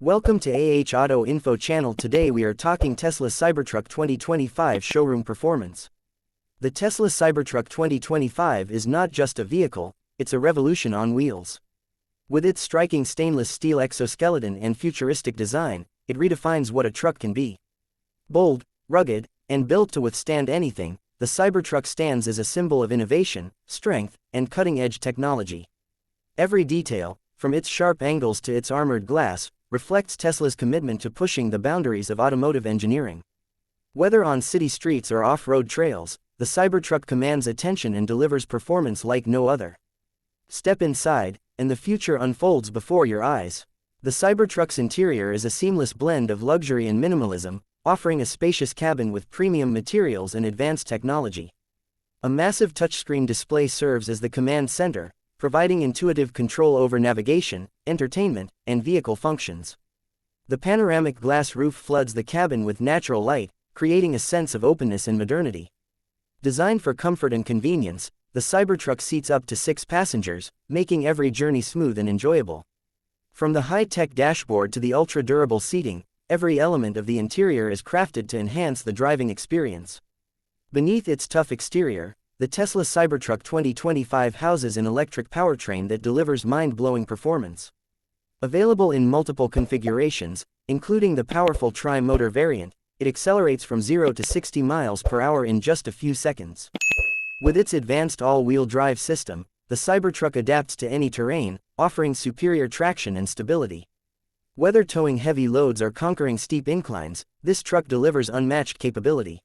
Welcome to Auto Info channel. Today we are talking Tesla Cybertruck 2025 showroom performance. The Tesla Cybertruck 2025 is not just a vehicle, it's a revolution on wheels. With its striking stainless steel exoskeleton and futuristic design, it redefines what a truck can be. Bold, rugged, and built to withstand anything, the Cybertruck stands as a symbol of innovation, strength, and cutting-edge technology. Every detail, from its sharp angles to its armored glass, reflects Tesla's commitment to pushing the boundaries of automotive engineering. Whether on city streets or off-road trails, the Cybertruck commands attention and delivers performance like no other. Step inside, and the future unfolds before your eyes. The Cybertruck's interior is a seamless blend of luxury and minimalism, offering a spacious cabin with premium materials and advanced technology. A massive touchscreen display serves as the command center, providing intuitive control over navigation, entertainment, and vehicle functions. The panoramic glass roof floods the cabin with natural light, creating a sense of openness and modernity. Designed for comfort and convenience, the Cybertruck seats up to 6 passengers, making every journey smooth and enjoyable. From the high-tech dashboard to the ultra-durable seating, every element of the interior is crafted to enhance the driving experience. Beneath its tough exterior, the Tesla Cybertruck 2025 houses an electric powertrain that delivers mind-blowing performance. Available in multiple configurations, including the powerful tri-motor variant, it accelerates from 0 to 60 miles per hour in just a few seconds. With its advanced all-wheel drive system, the Cybertruck adapts to any terrain, offering superior traction and stability. Whether towing heavy loads or conquering steep inclines, this truck delivers unmatched capability.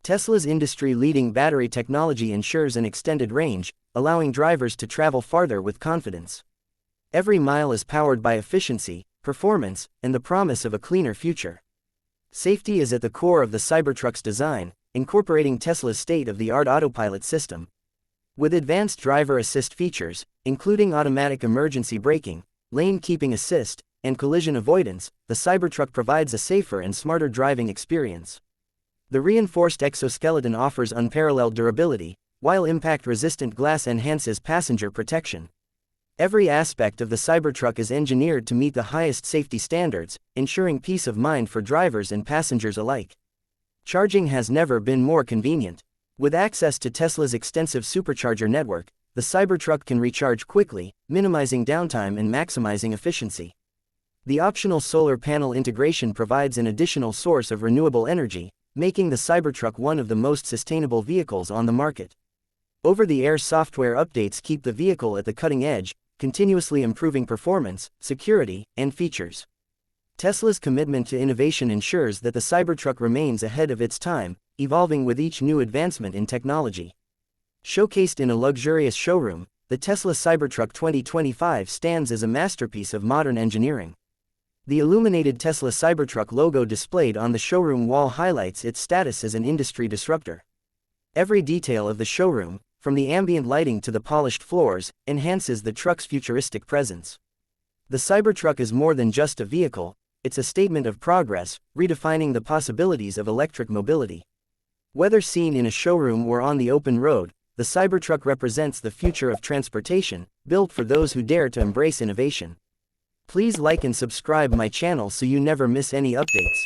Tesla's industry-leading battery technology ensures an extended range, allowing drivers to travel farther with confidence. Every mile is powered by efficiency, performance, and the promise of a cleaner future. Safety is at the core of the Cybertruck's design, incorporating Tesla's state-of-the-art autopilot system. With advanced driver assist features, including automatic emergency braking, lane keeping assist, and collision avoidance, the Cybertruck provides a safer and smarter driving experience. The reinforced exoskeleton offers unparalleled durability, while impact-resistant glass enhances passenger protection. Every aspect of the Cybertruck is engineered to meet the highest safety standards, ensuring peace of mind for drivers and passengers alike. Charging has never been more convenient. With access to Tesla's extensive supercharger network, the Cybertruck can recharge quickly, minimizing downtime and maximizing efficiency. The optional solar panel integration provides an additional source of renewable energy, making the Cybertruck one of the most sustainable vehicles on the market. Over-the-air software updates keep the vehicle at the cutting edge, continuously improving performance, security, and features. Tesla's commitment to innovation ensures that the Cybertruck remains ahead of its time, evolving with each new advancement in technology. Showcased in a luxurious showroom, the Tesla Cybertruck 2025 stands as a masterpiece of modern engineering. The illuminated Tesla Cybertruck logo displayed on the showroom wall highlights its status as an industry disruptor. Every detail of the showroom, from the ambient lighting to the polished floors, enhances the truck's futuristic presence. The Cybertruck is more than just a vehicle, it's a statement of progress, redefining the possibilities of electric mobility. Whether seen in a showroom or on the open road, the Cybertruck represents the future of transportation, built for those who dare to embrace innovation. Please like and subscribe my channel so you never miss any updates.